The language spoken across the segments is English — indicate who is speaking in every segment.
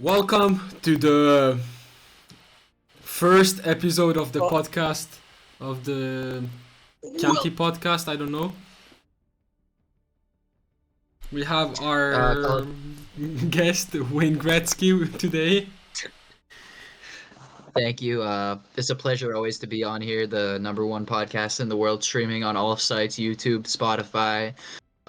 Speaker 1: Welcome to the first episode of the podcast of the Chianti podcast. I don't know. We have our guest Wayne Gretzky today.
Speaker 2: Thank you. It's a pleasure always to be on here, the #1 podcast in the world, streaming on all sites, YouTube, Spotify.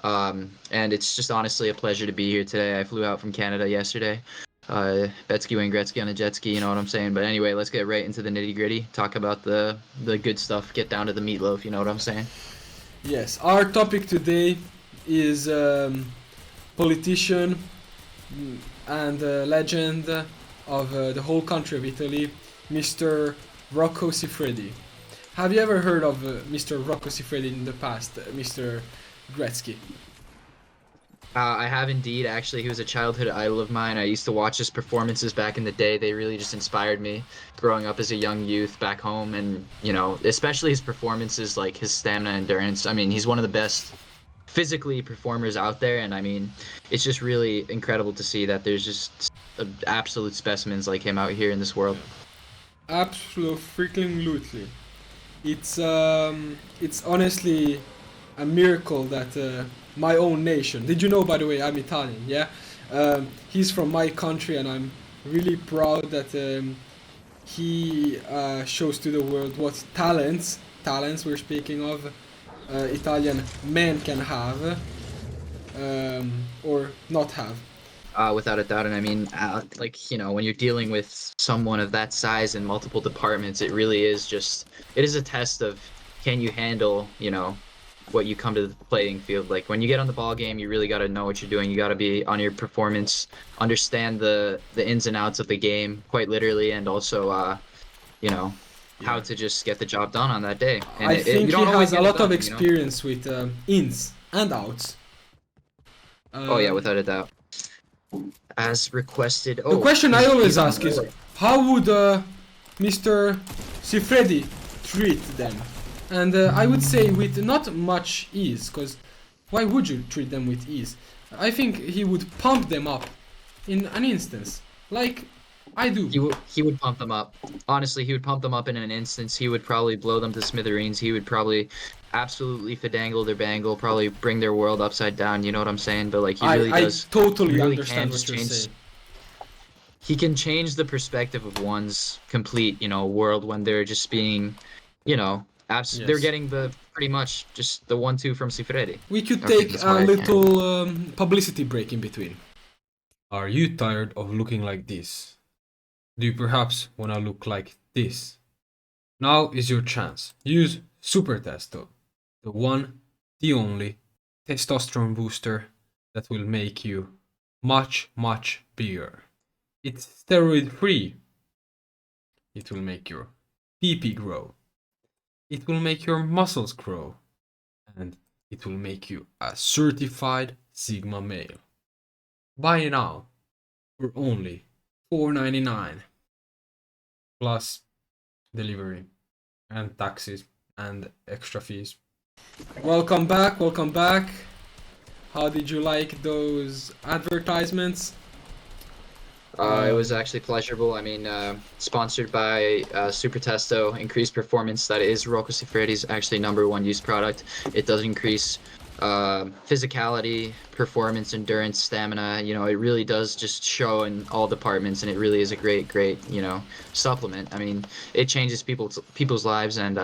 Speaker 2: And it's just honestly a pleasure to be here today. I flew out from Canada yesterday. Betsky, Wayne Gretzky on a jet ski, you know what I'm saying? But anyway, let's get right into the nitty gritty. Talk about the good stuff. Get down to the meatloaf, you know what I'm saying?
Speaker 1: Yes, our topic today is politician and legend of the whole country of Italy, Mr. Rocco Siffredi. Have you ever heard of Mr. Rocco Siffredi in the past, Mr. Gretzky?
Speaker 2: I have indeed. Actually, he was a childhood idol of mine. I used to watch his performances back in the day. They really just inspired me growing up as a young youth back home. And, you know, especially his performances, like his stamina and endurance. I mean, he's one of the best physically performers out there. And I mean, it's just really incredible to see that there's just absolute specimens like him out here in this world.
Speaker 1: Absolutely. It's honestly a miracle that my own nation. Did you know, by the way, I'm Italian? Yeah. He's from my country, and I'm really proud that he shows to the world what talents we're speaking of Italian men can have or not have.
Speaker 2: Without a doubt. And I mean, like, you know, when you're dealing with someone of that size in multiple departments, it really is it is a test of, can you handle, you know, what you come to the playing field. Like when you get on the ball game, you really got to know what you're doing. You got to be on your performance, understand the ins and outs of the game quite literally, and also you know, how to just get the job done on that day. And
Speaker 1: I think he has a lot of
Speaker 2: you know?
Speaker 1: experience with ins and outs.
Speaker 2: Oh yeah, without a doubt. As requested.
Speaker 1: The question I always ask is, how would Mr. Siffredi treat them? And I would say with not much ease, because why would you treat them with ease? I think he would pump them up in an instance, like I do.
Speaker 2: He would pump them up. Honestly, he would pump them up in an instance. He would probably blow them to smithereens. He would probably absolutely fadangle their bangle, probably bring their world upside down. You know what I'm saying? But like he really does.
Speaker 1: I totally
Speaker 2: really
Speaker 1: understand what you're saying.
Speaker 2: He can change the perspective of one's complete, you know, world when they're just being, you know,
Speaker 1: Yes.
Speaker 2: They're getting the pretty much just the 1-2 from Siffredi.
Speaker 1: We could take a little publicity break in between. Are you tired of looking like this? Do you perhaps want to look like this? Now is your chance. Use Super Testo, the one, the only testosterone booster that will make you much, much bigger. It's steroid free. It will make your PP grow. It will make your muscles grow, and it will make you a certified Sigma male. Buy now for only $4.99 plus delivery and taxes and extra fees. Welcome back. How did you like those advertisements?
Speaker 2: It was actually pleasurable. I mean, sponsored by Super Testo, increased performance. That is Rocco Siffredi's actually #1 used product. It does increase physicality, performance, endurance, stamina. You know, it really does just show in all departments, and it really is a great, you know, supplement. I mean, it changes people's lives, and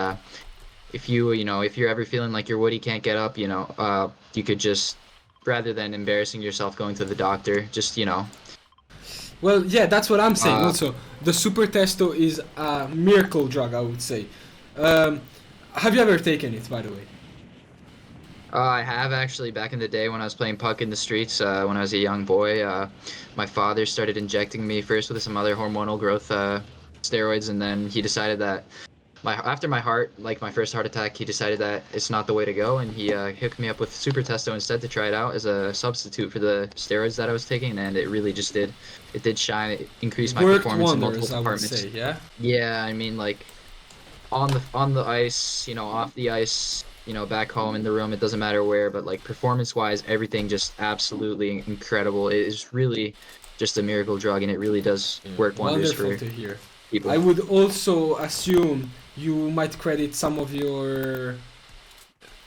Speaker 2: if you're ever feeling like your Woody can't get up, you know, you could just, rather than embarrassing yourself going to the doctor, just, you know.
Speaker 1: Well, yeah, that's what I'm saying. Also, the Super Testo is a miracle drug, I would say. Have you ever taken it, by the way?
Speaker 2: I have actually. Back in the day when I was playing puck in the streets, when I was a young boy, my father started injecting me first with some other hormonal growth steroids, and then he decided that after my first heart attack, he decided that it's not the way to go, and he hooked me up with Super Testo instead to try it out as a substitute for the steroids that I was taking, and it really just did. It did shine. It increased my performance in multiple departments.
Speaker 1: I would say, yeah.
Speaker 2: Yeah, I mean, like on the ice, you know, off the ice, you know, back home in the room, it doesn't matter where, but like performance-wise, everything just absolutely incredible. It is really just a miracle drug, and it really does work wonders
Speaker 1: Wonderful
Speaker 2: for
Speaker 1: to hear.
Speaker 2: people.
Speaker 1: I would also assume you might credit some of your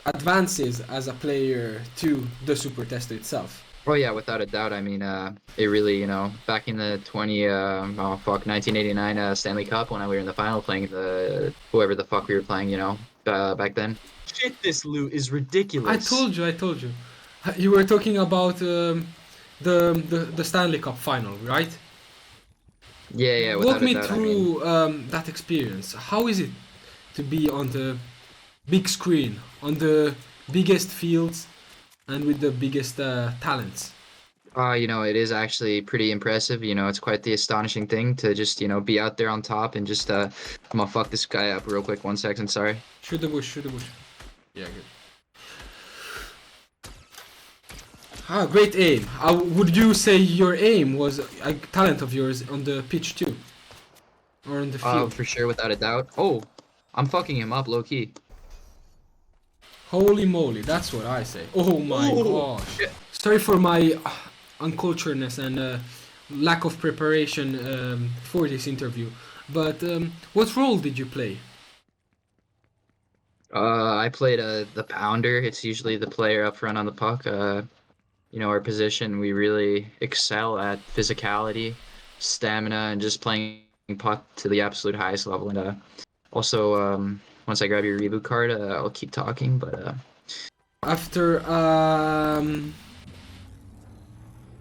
Speaker 1: advances as a player to the Super Testo itself.
Speaker 2: Oh yeah, without a doubt. I mean, it really, back in the 1989 Stanley Cup when we were in the final playing the whoever the fuck we were playing, back then. Shit, this loot is ridiculous.
Speaker 1: I told you. You were talking about the Stanley Cup final, right?
Speaker 2: Yeah,
Speaker 1: Walk
Speaker 2: without a
Speaker 1: me
Speaker 2: doubt.
Speaker 1: through that experience. How is it to be on the big screen, on the biggest fields, and with the biggest talents?
Speaker 2: It is actually pretty impressive. It's quite the astonishing thing to just, be out there on top and just, I'm gonna fuck this guy up real quick. 1 second, sorry.
Speaker 1: Shoot the bush. Yeah, good. Great aim. Would you say your aim was a talent of yours on the pitch too? Or on the field?
Speaker 2: For sure, without a doubt. Oh, I'm fucking him up low key.
Speaker 1: Holy moly, that's what I say. Oh my gosh.
Speaker 2: Shit.
Speaker 1: Sorry for my unculturedness and lack of preparation for this interview. But what role did you play?
Speaker 2: I played the pounder. It's usually the player up front on the puck. Our position, we really excel at physicality, stamina, and just playing puck to the absolute highest level. And also, once I grab your reboot card, I'll keep talking. But
Speaker 1: After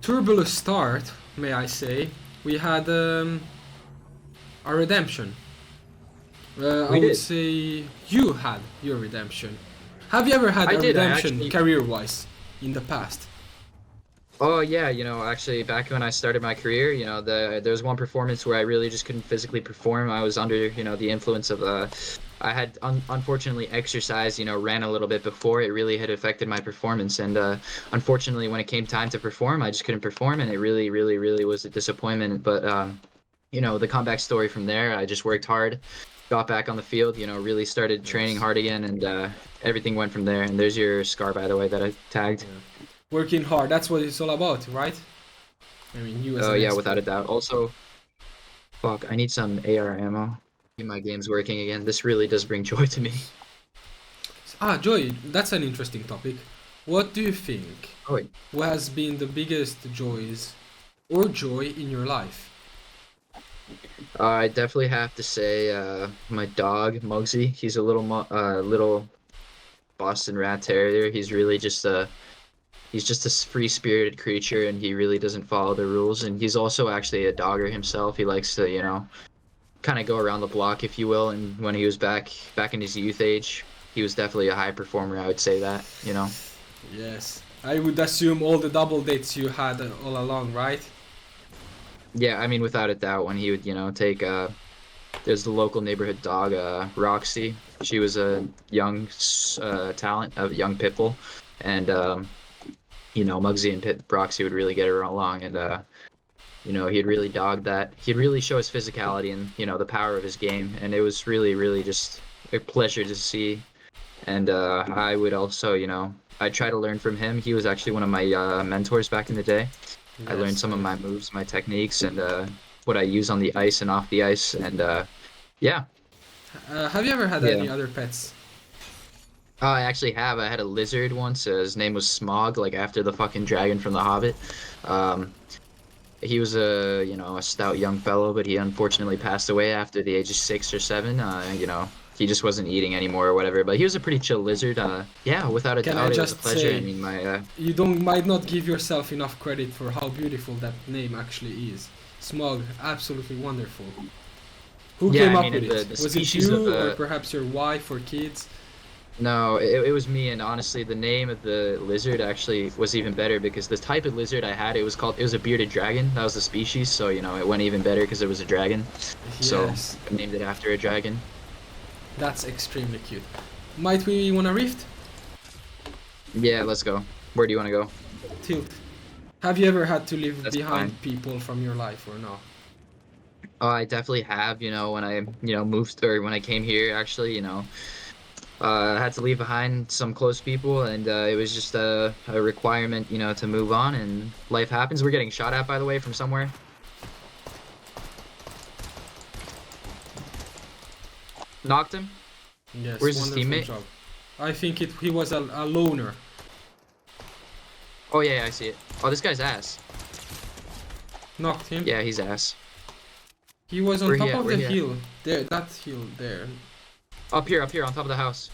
Speaker 1: turbulent start, may I say, we had a redemption. I would say you had your redemption. Have you ever had a redemption career-wise in the past?
Speaker 2: Oh yeah, actually back when I started my career, there was one performance where I really just couldn't physically perform. I was under, the influence of I had unfortunately exercised, ran a little bit before. It really had affected my performance, and unfortunately when it came time to perform, I just couldn't perform, and it really, really, really was a disappointment. But the comeback story from there, I just worked hard, got back on the field, really started training hard again, and everything went from there. And there's your scar, by the way, that I tagged.
Speaker 1: Yeah. Working hard, that's what it's all about, right? I mean, you as
Speaker 2: Oh yeah, without a doubt. Also, fuck, I need some AR ammo. My game's working again. This really does bring joy to me.
Speaker 1: Joy, that's an interesting topic. What do you think what has been the biggest joys or joy in your life?
Speaker 2: I definitely have to say my dog, Muggsy. He's a little Boston Rat Terrier. He's really just a free-spirited creature, and he really doesn't follow the rules. And he's also actually a dogger himself. He likes to, kind of go around the block, if you will. And when he was back in his youth age, he was definitely a high performer. I would say that,
Speaker 1: Yes, I would assume all the double dates you had all along, right?
Speaker 2: Yeah, I mean, without a doubt, when he would, take there's the local neighborhood dog, Roxy. She was a young talent, a young pit bull, and Muggsy and Roxy would really get her along, and he'd really dog that. He'd really show his physicality and the power of his game, and it was really, really just a pleasure to see. And I would also, I try to learn from him. He was actually one of my mentors back in the day. Yes. I learned some of my moves, my techniques, and what I use on the ice and off the ice, and yeah.
Speaker 1: Have you ever had any other pets?
Speaker 2: I actually have. I had a lizard once. His name was Smog, like after the fucking dragon from The Hobbit. He was a stout young fellow, but he unfortunately passed away after the age of 6 or 7. He just wasn't eating anymore or whatever. But he was a pretty chill lizard. Yeah, without a doubt, it was a pleasure. I mean,
Speaker 1: you might not give yourself enough credit for how beautiful that name actually is. Smog, absolutely wonderful. Who came up with it? Was it you, or perhaps your wife or kids?
Speaker 2: No, it was me, and honestly, the name of the lizard actually was even better because the type of lizard I had, it was a bearded dragon. That was the species, so it went even better because it was a dragon. Yes. So I named it after a dragon.
Speaker 1: That's extremely cute. Might we want to rift?
Speaker 2: Yeah, let's go. Where do you want to go?
Speaker 1: Tilt. Have you ever had to leave behind people from your life or no?
Speaker 2: Oh, I definitely have. When I moved, or when I came here, actually, I had to leave behind some close people, and it was just a requirement, you know, to move on. And life happens. We're getting shot at, by the way, from somewhere. Knocked him.
Speaker 1: Yes,
Speaker 2: Where's his
Speaker 1: wonderful
Speaker 2: teammate?
Speaker 1: job. I think he was a loner.
Speaker 2: Oh yeah, I see it. Oh, this guy's ass.
Speaker 1: Knocked him.
Speaker 2: Yeah, he's ass.
Speaker 1: He was on
Speaker 2: Where he
Speaker 1: top
Speaker 2: at?
Speaker 1: of
Speaker 2: Where
Speaker 1: the
Speaker 2: he at?
Speaker 1: hill. There, that hill there.
Speaker 2: Up here, on top of the house.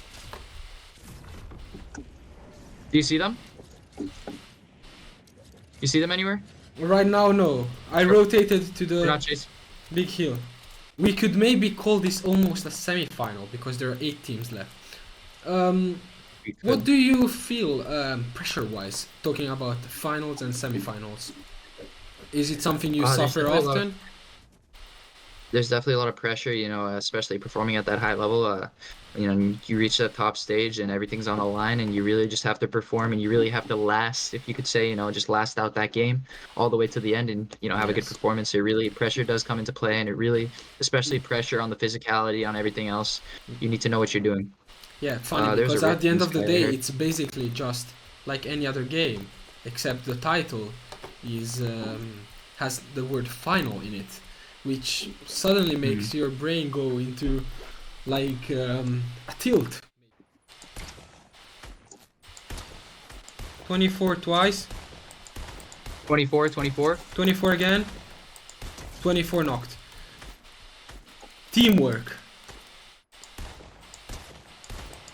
Speaker 2: Do you see them? You see them anywhere?
Speaker 1: Right now, no. I rotated to
Speaker 2: We're
Speaker 1: the
Speaker 2: not chasing.
Speaker 1: big hill. We could maybe call this almost a semi-final because there are 8 teams left. What do you feel pressure-wise, talking about finals and semi-finals? Is it something you
Speaker 2: There's
Speaker 1: suffer
Speaker 2: definitely a lot of-
Speaker 1: often?
Speaker 2: There's definitely a lot of pressure, you know, especially performing at that high level. You know, you reach that top stage and everything's on the line, and you really just have to perform, and you really have to last, if you could say, you know, just last out that game all the way to the end, and you know, have a good
Speaker 1: Yes.
Speaker 2: performance. So really, pressure does come into play, and it really, especially pressure on the physicality, on everything else. You need to know what you're doing.
Speaker 1: Yeah, funny
Speaker 2: There's a
Speaker 1: because at the end
Speaker 2: reference
Speaker 1: of the
Speaker 2: guy
Speaker 1: day,
Speaker 2: there.
Speaker 1: it's basically just like any other game, except the title is has the word final in it, which suddenly makes your brain go into like a tilt. 24 twice,
Speaker 2: 24, 24.
Speaker 1: 24 again, 24 knocked. Teamwork.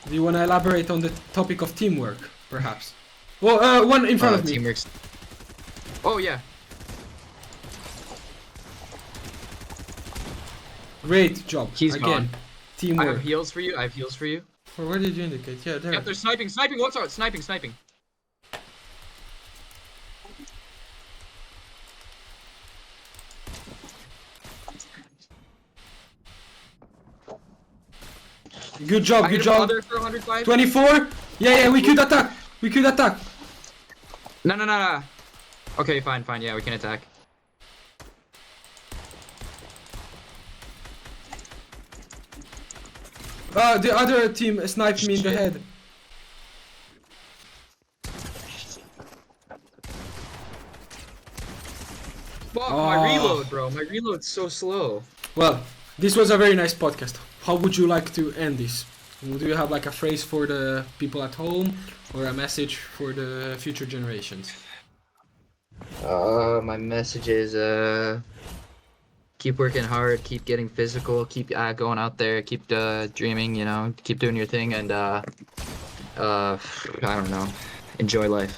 Speaker 1: Do you want to elaborate on the topic of teamwork, perhaps? Well, one in front of me.
Speaker 2: Teamwork's. Oh yeah.
Speaker 1: Great job.
Speaker 2: He's
Speaker 1: Again,
Speaker 2: gone. I
Speaker 1: teamwork.
Speaker 2: have heals for you. I have heals for you.
Speaker 1: Or where did you indicate? Yeah, there.
Speaker 2: Yep, they're sniping. Watch out! Sniping.
Speaker 1: Good job,
Speaker 2: I
Speaker 1: good
Speaker 2: hit
Speaker 1: job.
Speaker 2: another for 105.
Speaker 1: 24. Yeah, we could attack. We could attack.
Speaker 2: No. Okay, fine. Yeah, we can attack.
Speaker 1: The other team sniped me in the head.
Speaker 2: Fuck,
Speaker 1: Oh.
Speaker 2: my reload, bro. My reload's so slow.
Speaker 1: Well, this was a very nice podcast. How would you like to end this? Do you have like a phrase for the people at home or a message for the future generations?
Speaker 2: My message is keep working hard, keep getting physical, keep going out there, keep dreaming, you know, keep doing your thing, and I don't know, enjoy life.